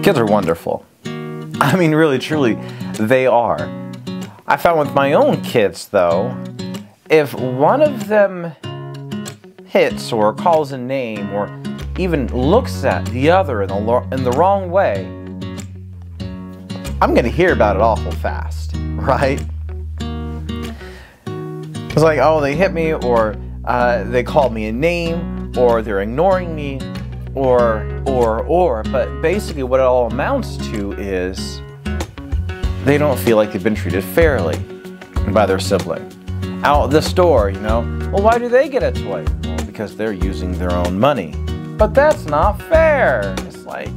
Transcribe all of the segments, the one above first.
Kids are wonderful. I mean, really, truly, they are. I found with my own kids, though, if one of them hits or calls a name or even looks at the other in the wrong way, I'm going to hear about it awful fast, right? It's like, oh, they hit me, or they called me a name, or they're ignoring me, or, but basically what it all amounts to is they don't feel like they've been treated fairly by their sibling. Out at the store, you know, well, why do they get a toy? Well, because they're using their own money. But that's not fair. It's like,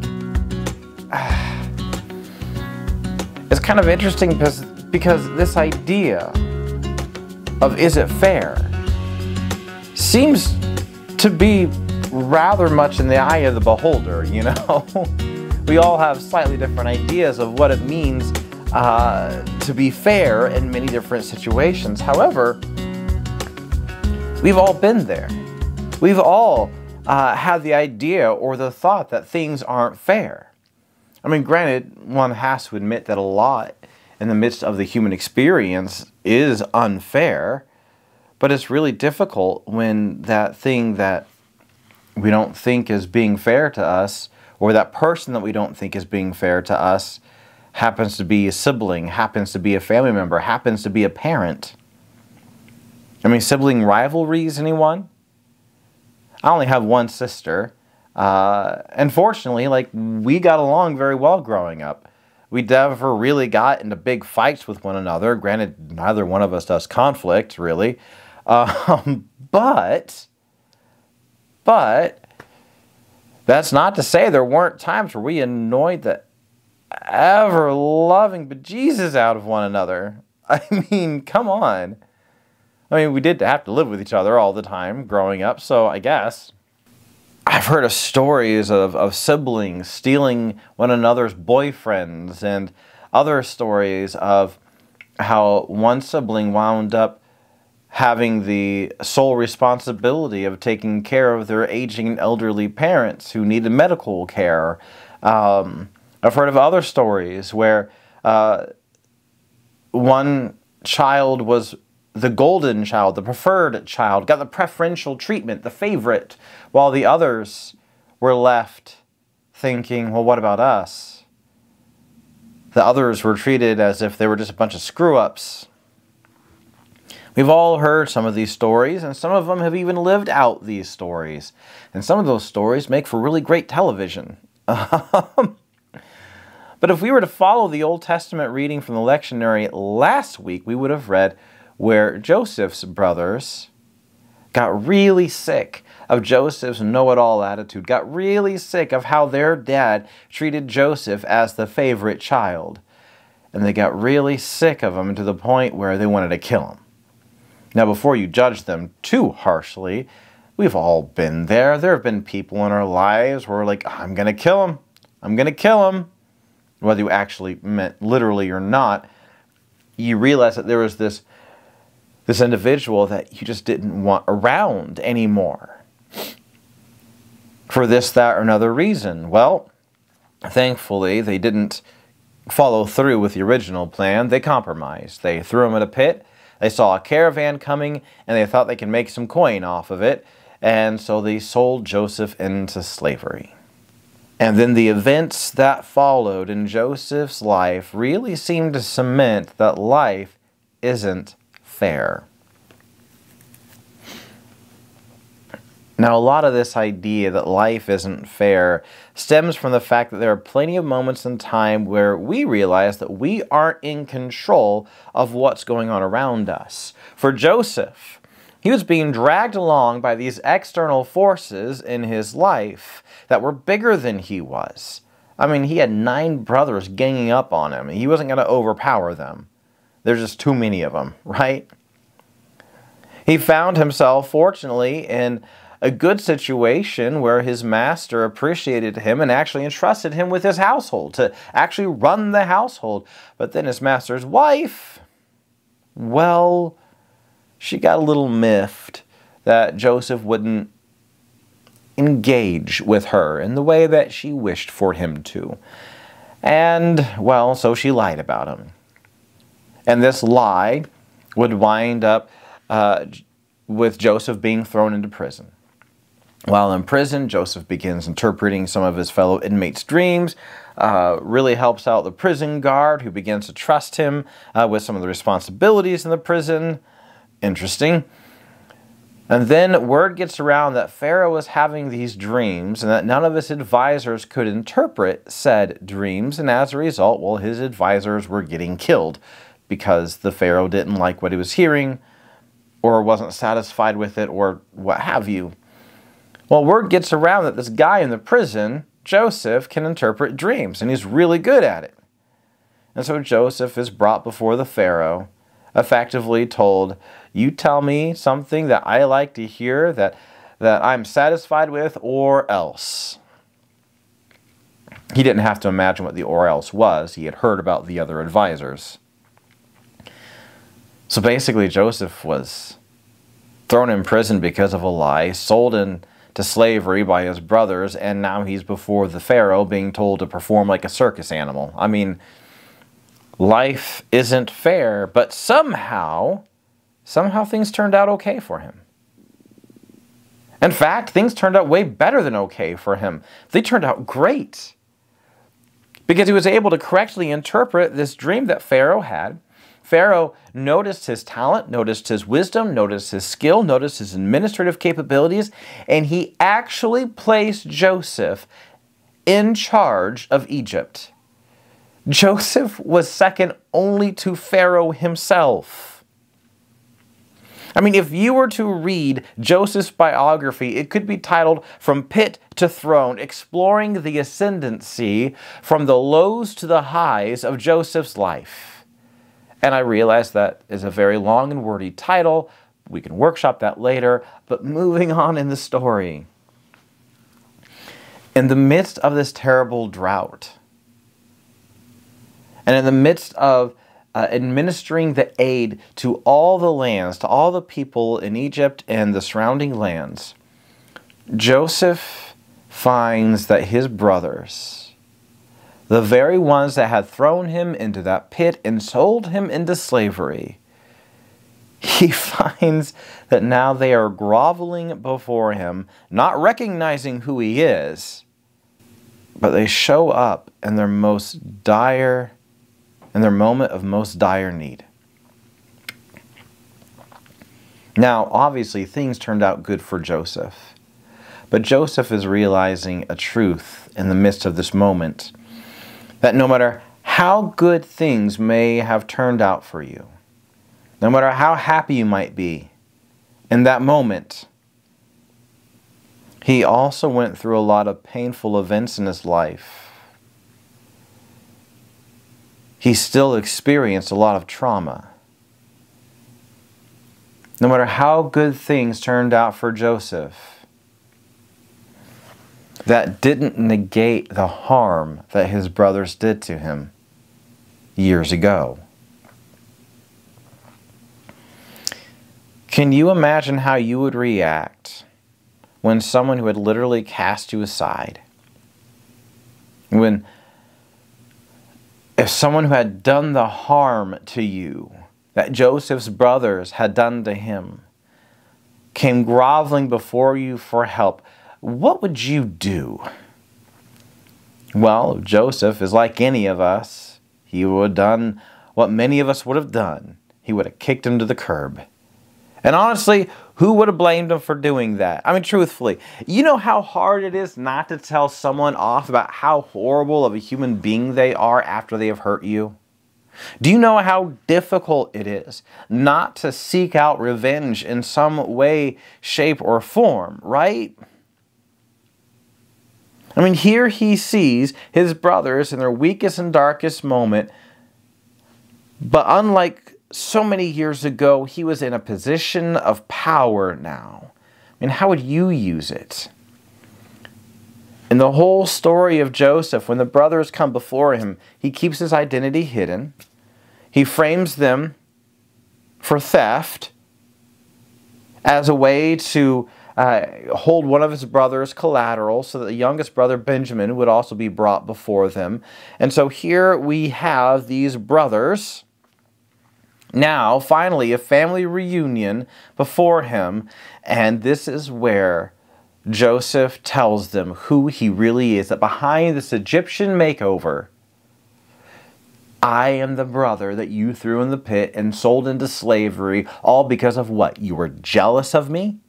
it's kind of interesting because this idea of is it fair seems to be rather much in the eye of the beholder, you know? We all have slightly different ideas of what it means to be fair in many different situations. However, we've all been there. We've all had the idea or the thought that things aren't fair. I mean, granted, one has to admit that a lot in the midst of the human experience is unfair, but it's really difficult when that thing that we don't think is being fair to us, or that person that we don't think is being fair to us, happens to be a sibling, happens to be a family member, happens to be a parent. I mean, sibling rivalries, anyone? I only have one sister. And fortunately, like, we got along very well growing up. We never really got into big fights with one another. Granted, neither one of us does conflict, really. But that's not to say there weren't times where we annoyed the ever-loving bejesus out of one another. I mean, come on. I mean, we did have to live with each other all the time growing up, so I guess. I've heard of stories of siblings stealing one another's boyfriends, and other stories of how one sibling wound up having the sole responsibility of taking care of their aging and elderly parents who needed medical care. I've heard of other stories where one child was the golden child, the preferred child, got the preferential treatment, the favorite, while the others were left thinking, well, what about us? The others were treated as if they were just a bunch of screw-ups. We've all heard some of these stories, and some of them have even lived out these stories. And some of those stories make for really great television. But if we were to follow the Old Testament reading from the lectionary last week, we would have read where Joseph's brothers got really sick of Joseph's know-it-all attitude, got really sick of how their dad treated Joseph as the favorite child. And they got really sick of him to the point where they wanted to kill him. Now, before you judge them too harshly, we've all been there. There have been people in our lives where we're like, I'm going to kill him. I'm going to kill him. Whether you actually meant literally or not, you realize that there was this individual that you just didn't want around anymore. For this, that, or another reason. Well, thankfully, they didn't follow through with the original plan. They compromised. They threw him in a pit. They saw a caravan coming, and they thought they could make some coin off of it. And so they sold Joseph into slavery. And then the events that followed in Joseph's life really seemed to cement that life isn't fair. Now, a lot of this idea that life isn't fair stems from the fact that there are plenty of moments in time where we realize that we aren't in control of what's going on around us. For Joseph, he was being dragged along by these external forces in his life that were bigger than he was. I mean, he had 9 brothers ganging up on him, and he wasn't going to overpower them. There's just too many of them, right? He found himself, fortunately, in a good situation where his master appreciated him and actually entrusted him with his household, to actually run the household. But then his master's wife, well, she got a little miffed that Joseph wouldn't engage with her in the way that she wished for him to. And, well, so she lied about him. And this lie would wind up with Joseph being thrown into prison. While in prison, Joseph begins interpreting some of his fellow inmates' dreams, really helps out the prison guard, who begins to trust him with some of the responsibilities in the prison. Interesting. And then word gets around that Pharaoh was having these dreams and that none of his advisors could interpret said dreams. And as a result, well, his advisors were getting killed because the Pharaoh didn't like what he was hearing or wasn't satisfied with it or what have you. Well, word gets around that this guy in the prison, Joseph, can interpret dreams, and he's really good at it. And so Joseph is brought before the Pharaoh, effectively told, you tell me something that I like to hear, that I'm satisfied with, or else. He didn't have to imagine what the or else was. He had heard about the other advisors. So basically, Joseph was thrown in prison because of a lie, sold into slavery by his brothers, and now he's before the Pharaoh being told to perform like a circus animal. I mean, life isn't fair, but somehow things turned out okay for him. In fact, things turned out way better than okay for him. They turned out great because he was able to correctly interpret this dream that Pharaoh had. Pharaoh noticed his talent, noticed his wisdom, noticed his skill, noticed his administrative capabilities, and he actually placed Joseph in charge of Egypt. Joseph was second only to Pharaoh himself. I mean, if you were to read Joseph's biography, it could be titled From Pit to Throne, exploring the ascendancy from the lows to the highs of Joseph's life. And I realize that is a very long and wordy title. We can workshop that later, but moving on in the story. In the midst of this terrible drought, and in the midst of administering the aid to all the lands, to all the people in Egypt and the surrounding lands, Joseph finds that his brothers, the very ones that had thrown him into that pit and sold him into slavery, he finds that now they are groveling before him, not recognizing who he is, but they show up in their most dire, in their moment of most dire need. Now, obviously, things turned out good for Joseph, but Joseph is realizing a truth in the midst of this moment, that no matter how good things may have turned out for you, no matter how happy you might be in that moment, he also went through a lot of painful events in his life. He still experienced a lot of trauma. No matter how good things turned out for Joseph, that didn't negate the harm that his brothers did to him years ago. Can you imagine how you would react when someone who had literally cast you aside, if someone who had done the harm to you that Joseph's brothers had done to him came groveling before you for help? What would you do? Well, Joseph is like any of us. He would have done what many of us would have done. He would have kicked him to the curb. And honestly, who would have blamed him for doing that? I mean, truthfully, you know how hard it is not to tell someone off about how horrible of a human being they are after they have hurt you? Do you know how difficult it is not to seek out revenge in some way, shape, or form, right? I mean, here he sees his brothers in their weakest and darkest moment, but unlike so many years ago, he was in a position of power now. I mean, how would you use it? In the whole story of Joseph, when the brothers come before him, he keeps his identity hidden. He frames them for theft as a way to hold one of his brothers collateral so that the youngest brother Benjamin would also be brought before them. And so here we have these brothers. Now, finally, a family reunion before him, and this is where Joseph tells them who he really is, that behind this Egyptian makeover, I am the brother that you threw in the pit and sold into slavery, all because of what? You were jealous of me?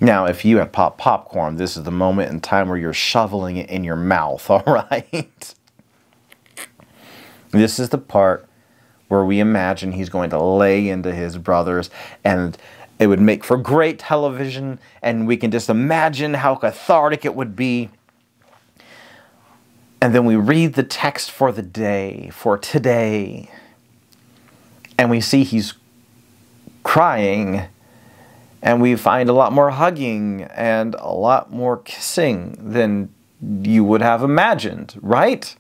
Now, if you have popped popcorn, this is the moment in time where you're shoveling it in your mouth, all right? This is the part where we imagine he's going to lay into his brothers, and it would make for great television, and we can just imagine how cathartic it would be. And then we read the text for the day, for today, and we see he's crying, and we find a lot more hugging and a lot more kissing than you would have imagined, right?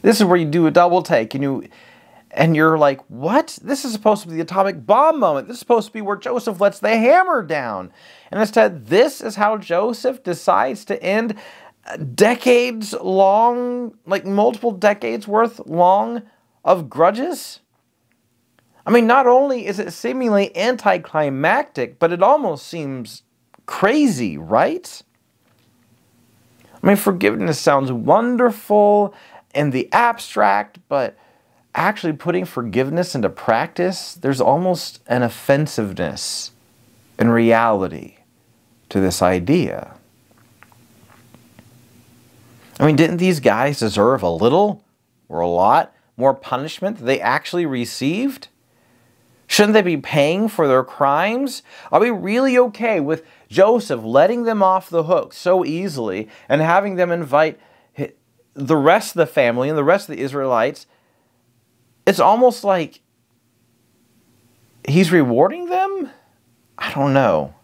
This is where you do a double take, and you're like, what? This is supposed to be the atomic bomb moment. This is supposed to be where Joseph lets the hammer down. And instead, this is how Joseph decides to end decades long, like multiple decades worth long of grudges. I mean, not only is it seemingly anticlimactic, but it almost seems crazy, right? I mean, forgiveness sounds wonderful in the abstract, but actually putting forgiveness into practice, there's almost an offensiveness in reality to this idea. I mean, didn't these guys deserve a little or a lot more punishment than they actually received? Shouldn't they be paying for their crimes? Are we really okay with Joseph letting them off the hook so easily and having them invite the rest of the family and the rest of the Israelites? It's almost like he's rewarding them? I don't know.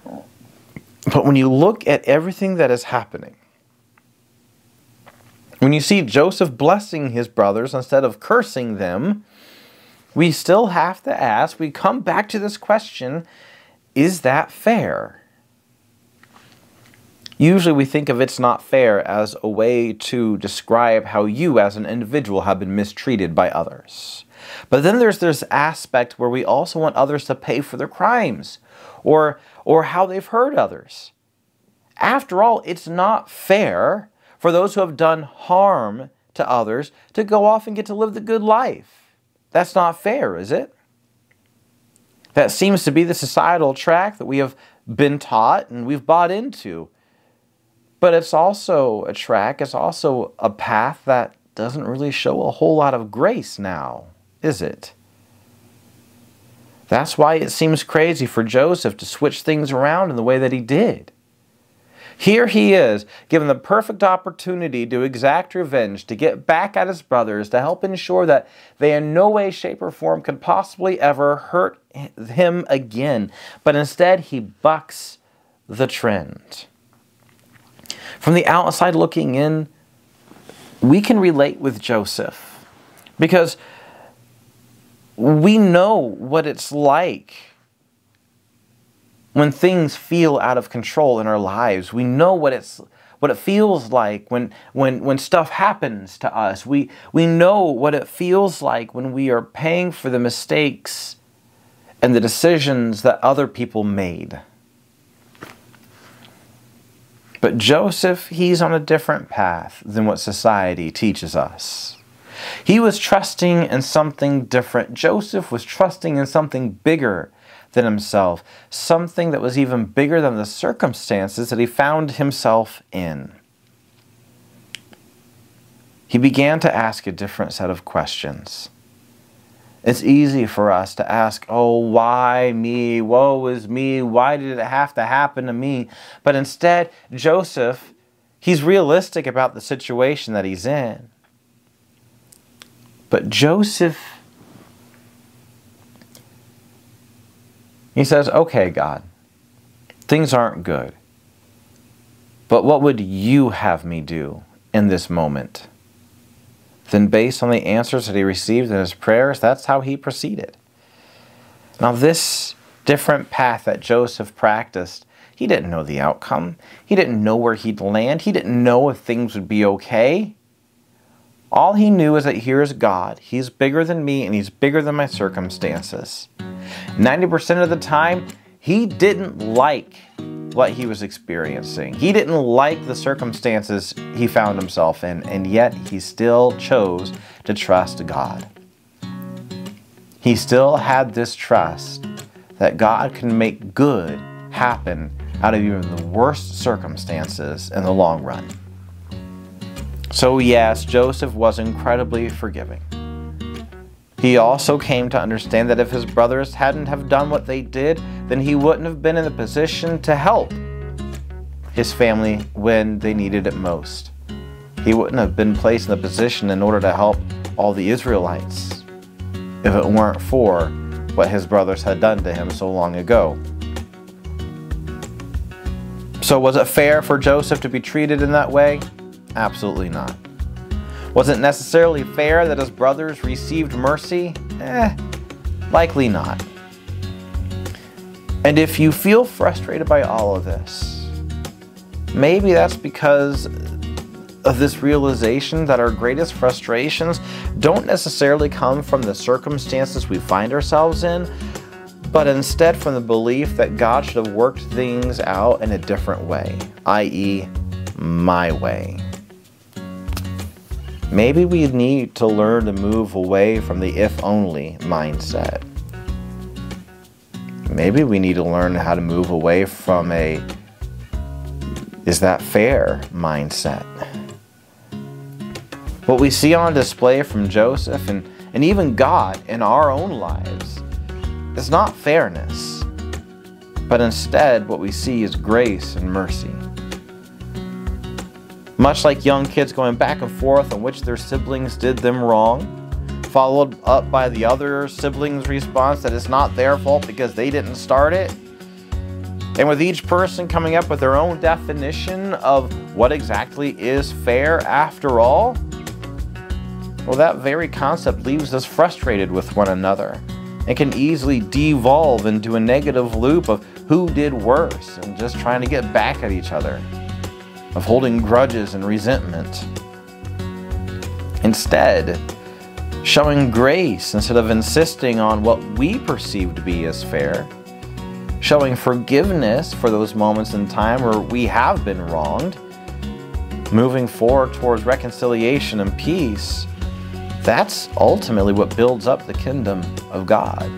But when you look at everything that is happening, when you see Joseph blessing his brothers instead of cursing them, we still have to ask, we come back to this question, is that fair? Usually we think of it's not fair as a way to describe how you as an individual have been mistreated by others. But then there's this aspect where we also want others to pay for their crimes or how they've hurt others. After all, it's not fair for those who have done harm to others to go off and get to live the good life. That's not fair, is it? That seems to be the societal track that we have been taught and we've bought into. But it's also a track, it's also a path that doesn't really show a whole lot of grace now, is it? That's why it seems crazy for Joseph to switch things around in the way that he did. Here he is, given the perfect opportunity to exact revenge, to get back at his brothers, to help ensure that they in no way, shape, or form could possibly ever hurt him again. But instead, he bucks the trend. From the outside looking in, we can relate with Joseph because we know what it's like when things feel out of control in our lives. We know what it feels like when stuff happens to us. We know what it feels like when we are paying for the mistakes and the decisions that other people made. But Joseph, he's on a different path than what society teaches us. He was trusting in something different. Joseph was trusting in something bigger than himself, something that was even bigger than the circumstances that he found himself in. He began to ask a different set of questions. It's easy for us to ask, oh, why me? Woe is me. Why did it have to happen to me? But instead, Joseph, he's realistic about the situation that he's in. But Joseph, he says, okay, God, things aren't good. But what would you have me do in this moment? then based on the answers that he received in his prayers, that's how he proceeded. Now this different path that Joseph practiced, he didn't know the outcome. He didn't know where he'd land. He didn't know if things would be okay. All he knew is that here's God. He's bigger than me and he's bigger than my circumstances. 90% of the time, he didn't like what he was experiencing. He didn't like the circumstances he found himself in, and yet he still chose to trust God. He still had this trust that God can make good happen out of even the worst circumstances in the long run. So yes, Joseph was incredibly forgiving. He also came to understand that if his brothers hadn't have done what they did, then he wouldn't have been in the position to help his family when they needed it most. He wouldn't have been placed in the position in order to help all the Israelites if it weren't for what his brothers had done to him so long ago. So was it fair for Joseph to be treated in that way? Absolutely not. Was it necessarily fair that his brothers received mercy? Likely not. And if you feel frustrated by all of this, maybe that's because of this realization that our greatest frustrations don't necessarily come from the circumstances we find ourselves in, but instead from the belief that God should have worked things out in a different way, i.e., my way. Maybe we need to learn to move away from the if-only mindset. Maybe we need to learn how to move away from a "is that fair" mindset. What we see on display from Joseph and even God in our own lives is not fairness, but instead what we see is grace and mercy. Much like young kids going back and forth on which their siblings did them wrong, followed up by the other sibling's response that it's not their fault because they didn't start it. And with each person coming up with their own definition of what exactly is fair after all, well, that very concept leaves us frustrated with one another and can easily devolve into a negative loop of who did worse and just trying to get back at each other, of holding grudges and resentment. Instead, showing grace instead of insisting on what we perceive to be as fair, showing forgiveness for those moments in time where we have been wronged, moving forward towards reconciliation and peace, that's ultimately what builds up the kingdom of God.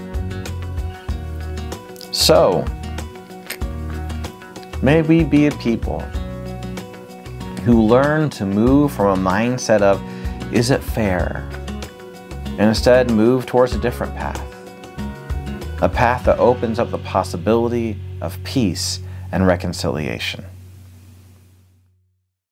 So, may we be a people who learn to move from a mindset of, is it fair? And instead move towards a different path. A path that opens up the possibility of peace and reconciliation.